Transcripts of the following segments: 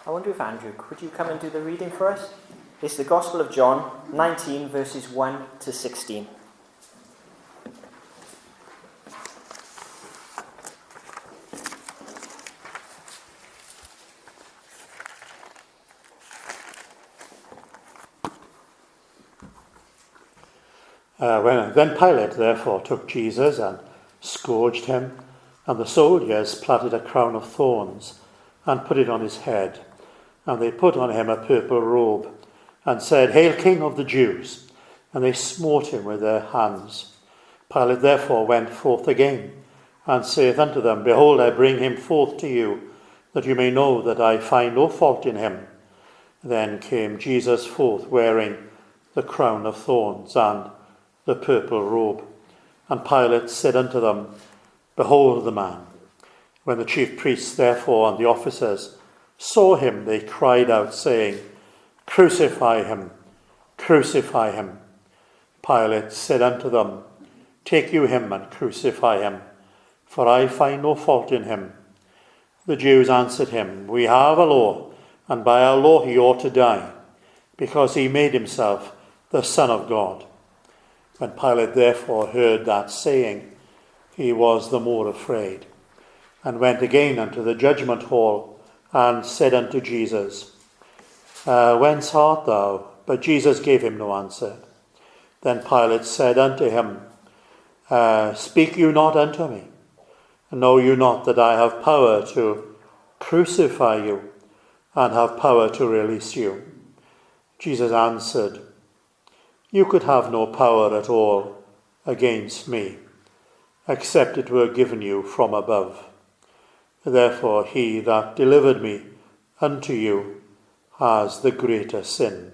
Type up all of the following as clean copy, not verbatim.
I wonder if Andrew, could you come and do the reading for us? It's the Gospel of John, 19 verses 1 to 16. Then Pilate therefore took Jesus and scourged him, and the soldiers plaited a crown of thorns and put it on his head. And they put on him a purple robe and said, "Hail, King of the Jews!" And they smote him with their hands. Pilate therefore went forth again and saith unto them, "Behold, I bring him forth to you, that you may know that I find no fault in him." Then came Jesus forth wearing the crown of thorns and the purple robe. And Pilate said unto them, "Behold the man." When the chief priests therefore and the officers saw him, they cried out, saying, "Crucify him, crucify him." Pilate said unto them, "Take you him and crucify him, for I find no fault in him." The Jews answered him, "We have a law, and by our law he ought to die, because he made himself the Son of God." When Pilate therefore heard that saying, he was the more afraid, and went again unto the judgment hall, and said unto Jesus, "Whence art thou?" But Jesus gave him no answer. Then Pilate said unto him, "Speak you not unto me? Know you not that I have power to crucify you, and have power to release you?" Jesus answered, "You could have no power at all against me, except it were given you from above. Therefore he that delivered me unto you has the greater sin."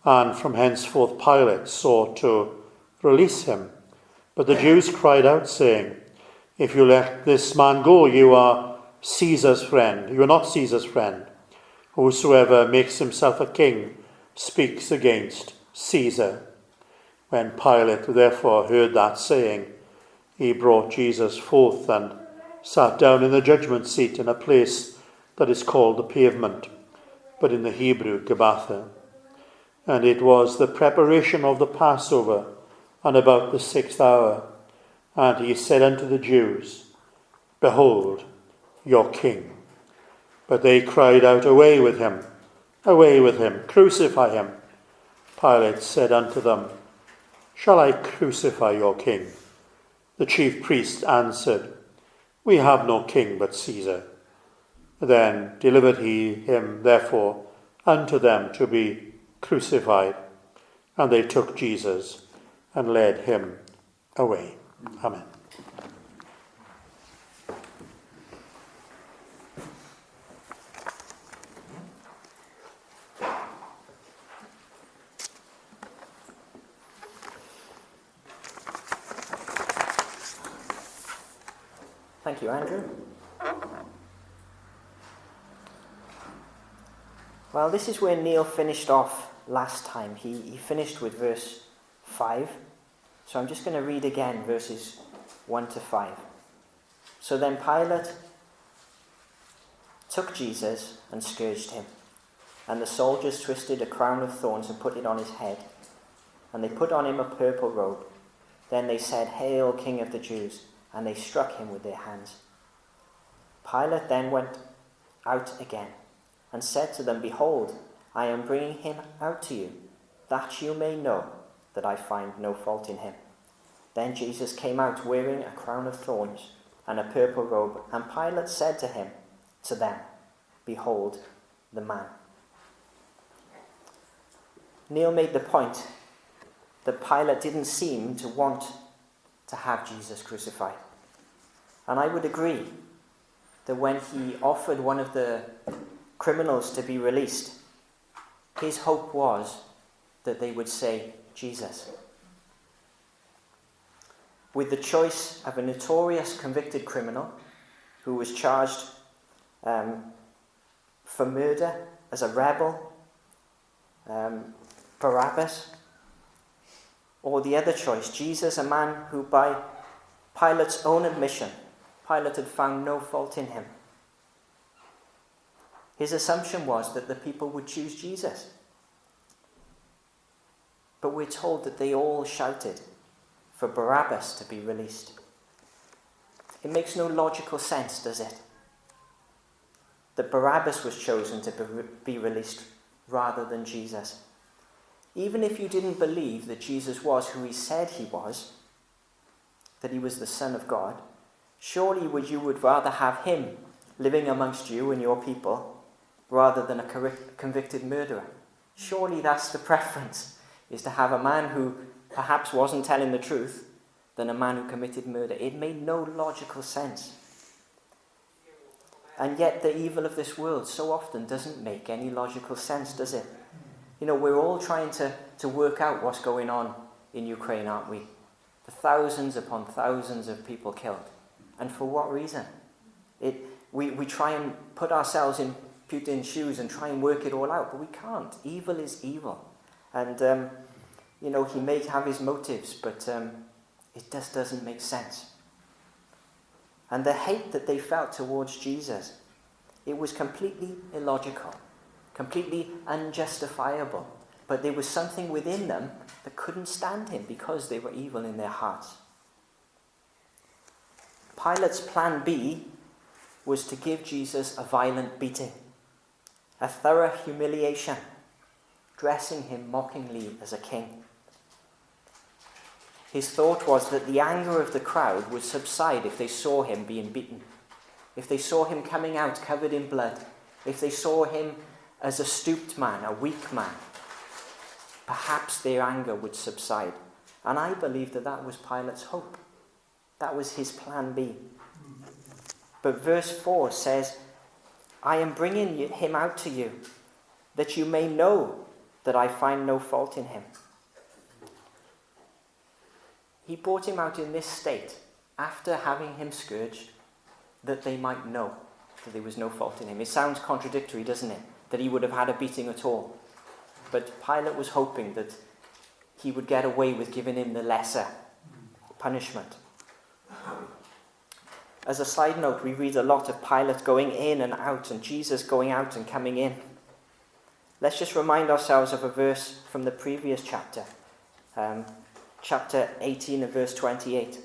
And from henceforth Pilate sought to release him. But the Jews cried out, saying, "If you let this man go, you are Caesar's friend. You are not Caesar's friend. Whosoever makes himself a king speaks against Caesar." When Pilate therefore heard that saying, he brought Jesus forth and sat down in the judgment seat in a place that is called the Pavement, but in the Hebrew Gabbatha. And it was the preparation of the Passover, and about the 6th hour. And he said unto the Jews, "Behold your king." But they cried out, away with him, crucify him." Pilate said unto them, "Shall I crucify your king?" The chief priests answered, "We have no king but Caesar." Then delivered he him therefore unto them to be crucified. And they took Jesus and led him away. Amen. Thank you, Andrew. Well, this is where Neil finished off last time. He finished with verse 5. So I'm just going to read again verses 1 to 5. "So then Pilate took Jesus and scourged him. And the soldiers twisted a crown of thorns and put it on his head. And they put on him a purple robe. Then they said, 'Hail, King of the Jews!' And they struck him with their hands. Pilate then went out again and said to them, 'Behold, I am bringing him out to you, that you may know that I find no fault in him.' Then Jesus came out wearing a crown of thorns and a purple robe, and Pilate said to them, 'Behold the man.'" Neil made the point that Pilate didn't seem to want to have Jesus crucified. And I would agree that when he offered one of the criminals to be released, his hope was that they would say, "Jesus." With the choice of a notorious convicted criminal who was charged for murder as a rebel, Barabbas, or the other choice, Jesus, a man who by Pilate's own admission, Pilate had found no fault in him. His assumption was that the people would choose Jesus. But we're told that they all shouted for Barabbas to be released. It makes no logical sense, does it? That Barabbas was chosen to be released rather than Jesus. Even if you didn't believe that Jesus was who he said he was, that he was the Son of God, surely you would rather have him living amongst you and your people rather than a convicted murderer. Surely that's the preference, is to have a man who perhaps wasn't telling the truth than a man who committed murder. It made no logical sense. And yet the evil of this world so often doesn't make any logical sense, does it? You know, we're all trying to work out what's going on in Ukraine, aren't we? The thousands upon thousands of people killed. And for what reason? We try and put ourselves in Putin's shoes and try and work it all out, but we can't. Evil is evil. And, he may have his motives, but it just doesn't make sense. And the hate that they felt towards Jesus, it was completely illogical, completely unjustifiable. But there was something within them that couldn't stand him because they were evil in their hearts. Pilate's plan B was to give Jesus a violent beating, a thorough humiliation, dressing him mockingly as a king. His thought was that the anger of the crowd would subside if they saw him being beaten, if they saw him coming out covered in blood, if they saw him as a stooped man, a weak man. Perhaps their anger would subside. And I believe that was Pilate's hope. That was his plan B. But verse 4 says, I am bringing him out to you, that you may know that I find no fault in him. He brought him out in this state, after having him scourged, that they might know that there was no fault in him. It sounds contradictory, doesn't it? That he would have had a beating at all. But Pilate was hoping that he would get away with giving him the lesser punishment. As a side note, we read a lot of Pilate going in and out and Jesus going out and coming in. Let's just remind ourselves of a verse from the previous chapter. Chapter 18 and verse 28.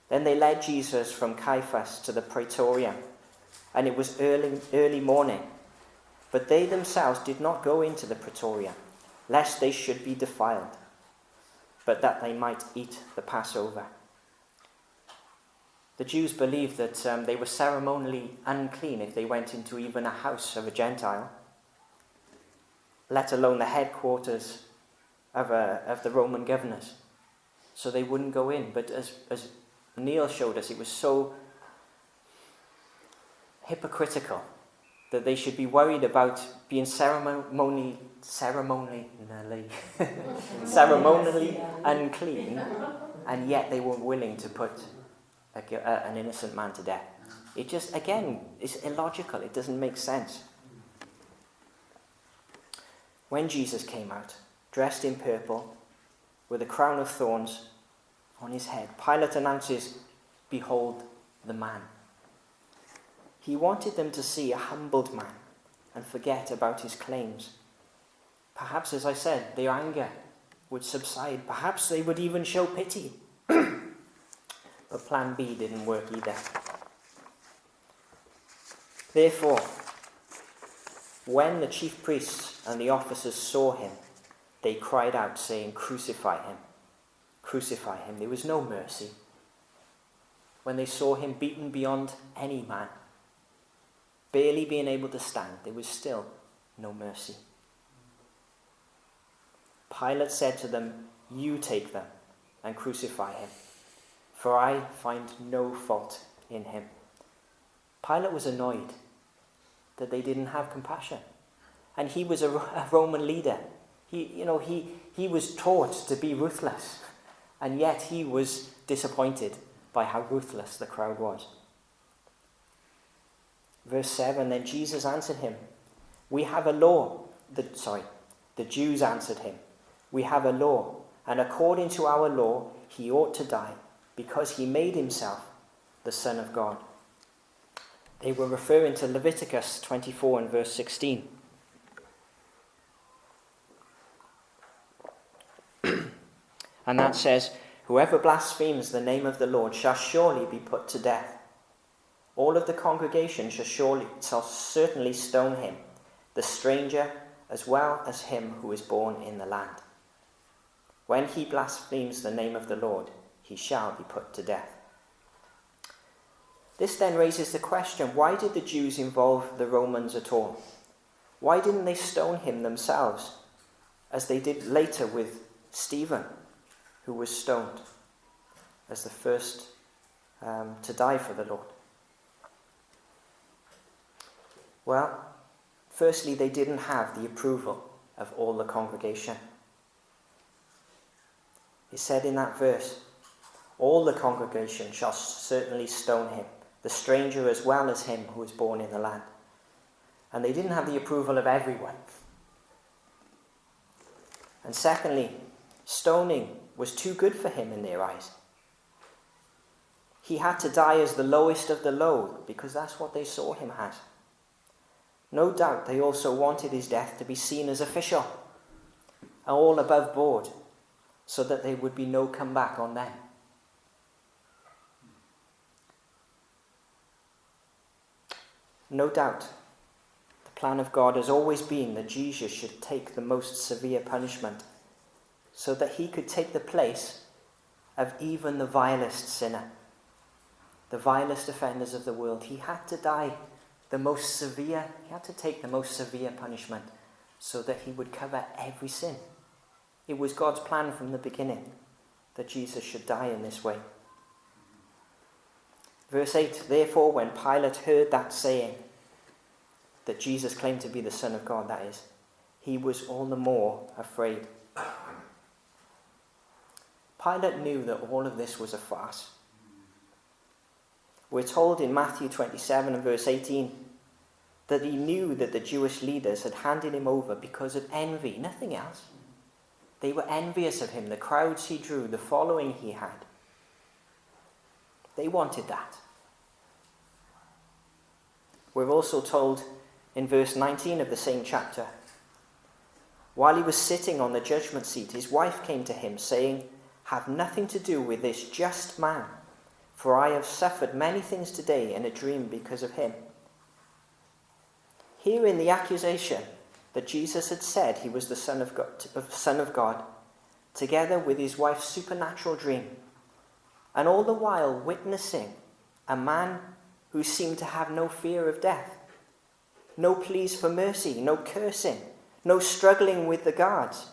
Then they led Jesus from Caiaphas to the praetorium, and it was early morning. But they themselves did not go into the praetorium, lest they should be defiled, but that they might eat the Passover. The Jews believed that they were ceremonially unclean if they went into even a house of a Gentile, let alone the headquarters of the Roman governors. So they wouldn't go in. But as Neil showed us, it was so hypocritical that they should be worried about being ceremonially unclean, and yet they weren't willing to put an innocent man to death. It just, again, is illogical. It doesn't make sense. When Jesus came out, dressed in purple, with a crown of thorns on his head, Pilate announces, "Behold the man." He wanted them to see a humbled man and forget about his claims. Perhaps, as I said, their anger would subside. Perhaps they would even show pity. But plan B didn't work either. Therefore, when the chief priests and the officers saw him, they cried out, saying, "Crucify him! Crucify him!" There was no mercy. When they saw him beaten beyond any man, barely being able to stand, there was still no mercy. Pilate said to them, "You take them and crucify him, for I find no fault in him." Pilate was annoyed that they didn't have compassion. And he was a Roman leader. He was taught to be ruthless, and yet he was disappointed by how ruthless the crowd was. Verse 7, then Jesus answered him, "We have a law." The Jews answered him, "We have a law, and according to our law he ought to die, because he made himself the Son of God." They were referring to Leviticus 24 and verse 16. And that says, "Whoever blasphemes the name of the Lord shall surely be put to death. All of the congregation shall certainly stone him, the stranger as well as him who is born in the land. When he blasphemes the name of the Lord, he shall be put to death." This then raises the question, why did the Jews involve the Romans at all? Why didn't they stone him themselves, as they did later with Stephen, who was stoned as the first to die for the Lord? Well, firstly, they didn't have the approval of all the congregation. It said in that verse, "All the congregation shall certainly stone him, the stranger as well as him who is born in the land." And they didn't have the approval of everyone. And secondly, stoning was too good for him in their eyes. He had to die as the lowest of the low, because that's what they saw him as. No doubt they also wanted his death to be seen as official, all above board, so that there would be no comeback on them. No doubt, the plan of God has always been that Jesus should take the most severe punishment, so that he could take the place of even the vilest sinner, the vilest offenders of the world. He had to die he had to take the most severe punishment, so that he would cover every sin. It was God's plan from the beginning that Jesus should die in this way. Verse 8, "Therefore when Pilate heard that saying," that Jesus claimed to be the Son of God, that is, "he was all the more afraid." Pilate knew that all of this was a farce. We're told in Matthew 27 and verse 18 that he knew that the Jewish leaders had handed him over because of envy, nothing else. They were envious of him, the crowds he drew, the following he had. They wanted that. We're also told in verse 19 of the same chapter, "While he was sitting on the judgment seat, his wife came to him, saying, 'Have nothing to do with this just man, for I have suffered many things today in a dream because of him.'" Here in the accusation that Jesus had said he was the Son of God, together with his wife's supernatural dream, and all the while witnessing a man who seemed to have no fear of death, no pleas for mercy, no cursing, no struggling with the guards.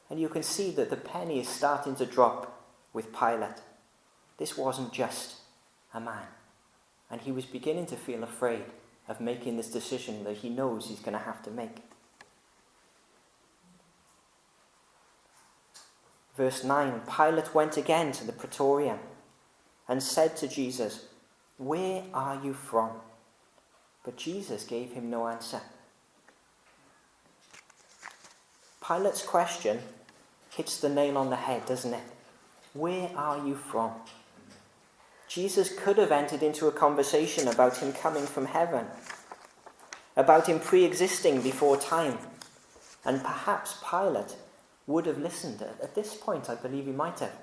And you can see that the penny is starting to drop with Pilate. This wasn't just a man. And he was beginning to feel afraid of making this decision that he knows he's going to have to make. Verse 9, "Pilate went again to the praetorium and said to Jesus, 'Where are you from?' But Jesus gave him no answer." Pilate's question hits the nail on the head, doesn't it? Where are you from? Jesus could have entered into a conversation about him coming from heaven, about him pre-existing before time, and perhaps Pilate would have listened. At this point, I believe he might have.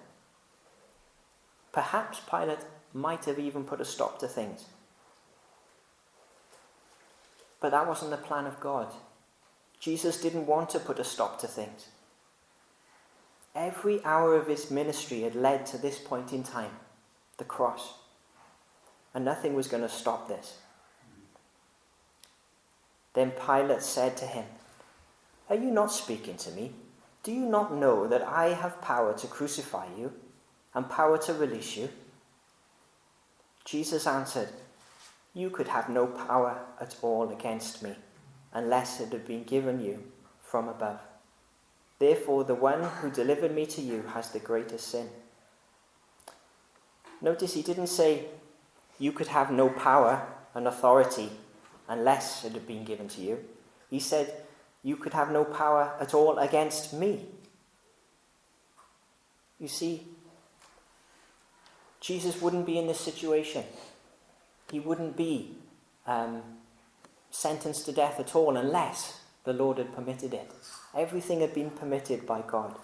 Perhaps Pilate might have even put a stop to things. But that wasn't the plan of God. Jesus didn't want to put a stop to things. Every hour of his ministry had led to this point in time, the cross. And nothing was going to stop this. Then Pilate said to him, "Are you not speaking to me? Do you not know that I have power to crucify you and power to release you?" Jesus answered, "You could have no power at all against me unless it had been given you from above. Therefore, the one who delivered me to you has the greatest sin." Notice he didn't say, "You could have no power and authority unless it had been given to you." He said, "You could have no power at all against me." You see, Jesus wouldn't be in this situation he wouldn't be sentenced to death at all unless the Lord had permitted it. Everything had been permitted by God.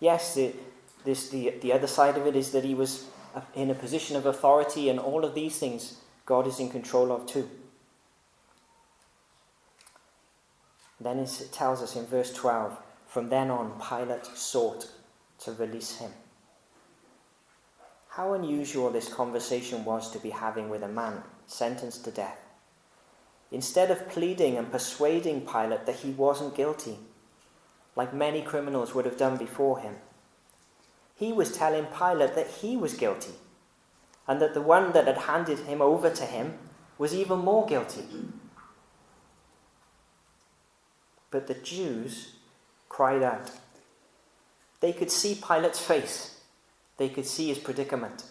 Yes, the other side of it is that he was in a position of authority, and all of these things God is in control of too. Then it tells us in verse 12, from then on Pilate sought to release him. How unusual this conversation was to be having with a man sentenced to death. Instead of pleading and persuading Pilate that he wasn't guilty, like many criminals would have done before him, he was telling Pilate that he was guilty, and that the one that had handed him over to him was even more guilty. But the Jews cried out. They could see Pilate's face. They could see his predicament.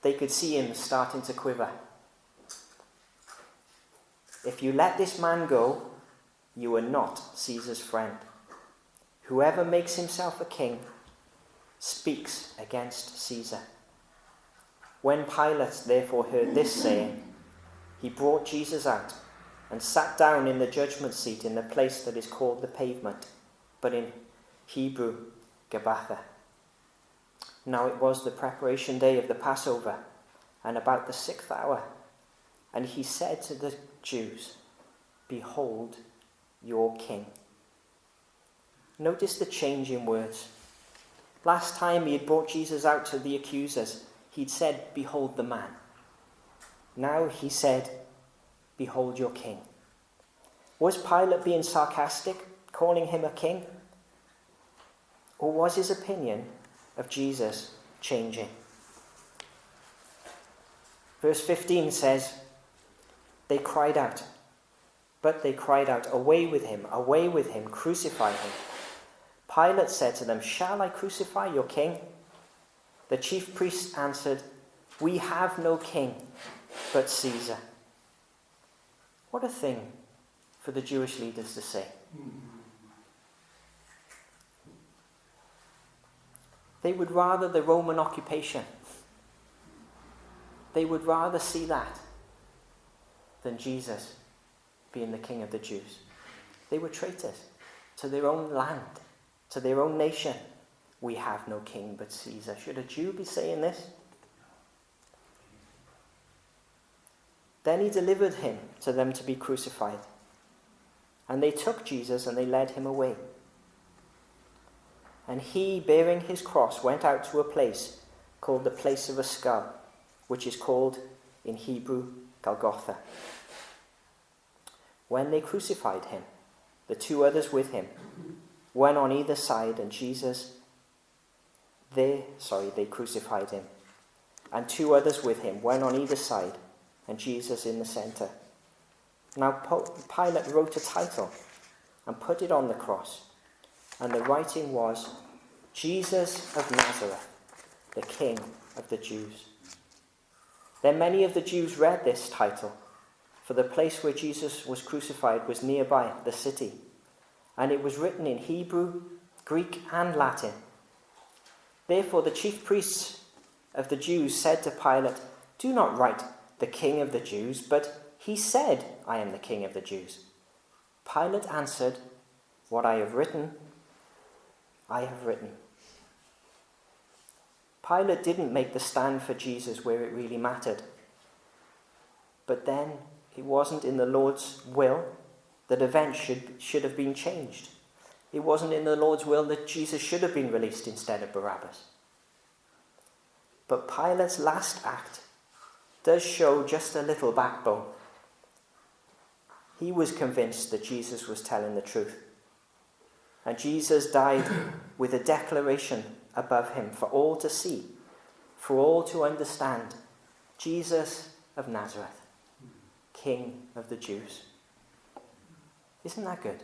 They could see him starting to quiver. If you let this man go, you are not Caesar's friend. Whoever makes himself a king speaks against Caesar. When Pilate therefore heard this saying, he brought Jesus out and sat down in the judgment seat in the place that is called the Pavement, but in Hebrew, Gabbatha. Now it was the preparation day of the Passover, and about the 6th hour, and he said to the Jews, behold your king. Notice the change in words. Last time he had brought Jesus out to the accusers, he'd said, behold the man. Now he said, behold your king. Was Pilate being sarcastic, calling him a king? Or was his opinion of Jesus changing? Verse 15 says, they cried out, away with him, crucify him. Pilate said to them, shall I crucify your king? The chief priests answered, we have no king but Caesar. What a thing for the Jewish leaders to say. They would rather the Roman occupation. They would rather see that than Jesus being the king of the Jews. They were traitors to their own land, to their own nation. We have no king but Caesar. Should a Jew be saying this? Then he delivered him to them to be crucified. And they took Jesus and they led him away. And he, bearing his cross, went out to a place called the place of a skull, which is called in Hebrew Golgotha. When they crucified him, the two others with him, one on either side, and they crucified him, and two others with him, one on either side, and Jesus in the center. Now Pilate wrote a title and put it on the cross, and the writing was, Jesus of Nazareth, the King of the Jews. Then many of the Jews read this title, for the place where Jesus was crucified was nearby the city, and it was written in Hebrew, Greek, and Latin. Therefore the chief priests of the Jews said to Pilate, do not write the King of the Jews, but he said, I am the King of the Jews. Pilate answered, what I have written, I have written. Pilate didn't make the stand for Jesus where it really mattered. But then it wasn't in the Lord's will that events should have been changed. It wasn't in the Lord's will that Jesus should have been released instead of Barabbas. But Pilate's last act does show just a little backbone. He was convinced that Jesus was telling the truth. And Jesus died with a declaration above him for all to see, for all to understand. Jesus of Nazareth, King of the Jews. Isn't that good?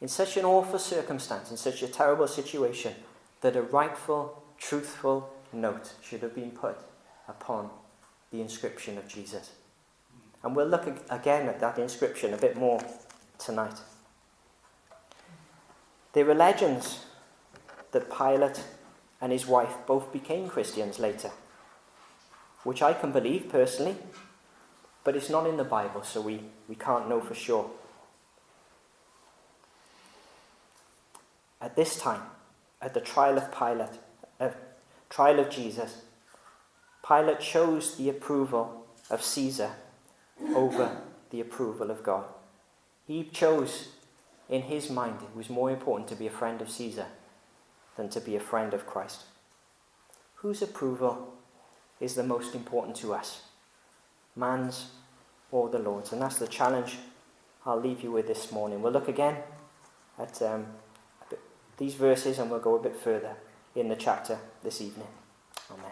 In such an awful circumstance, in such a terrible situation, that a rightful, truthful note should have been put upon the inscription of Jesus. And we'll look again at that inscription a bit more tonight. There are legends that Pilate and his wife both became Christians later. which I can believe personally, but it's not in the Bible, so we can't know for sure. At this time, at the trial of Jesus, Pilate chose the approval of Caesar over the approval of God. He chose, in his mind, it was more important to be a friend of Caesar than to be a friend of Christ. Whose approval is the most important to us? Man's or the Lord's? And that's the challenge I'll leave you with this morning. We'll look again at these verses and we'll go a bit further in the chapter this evening. Amen.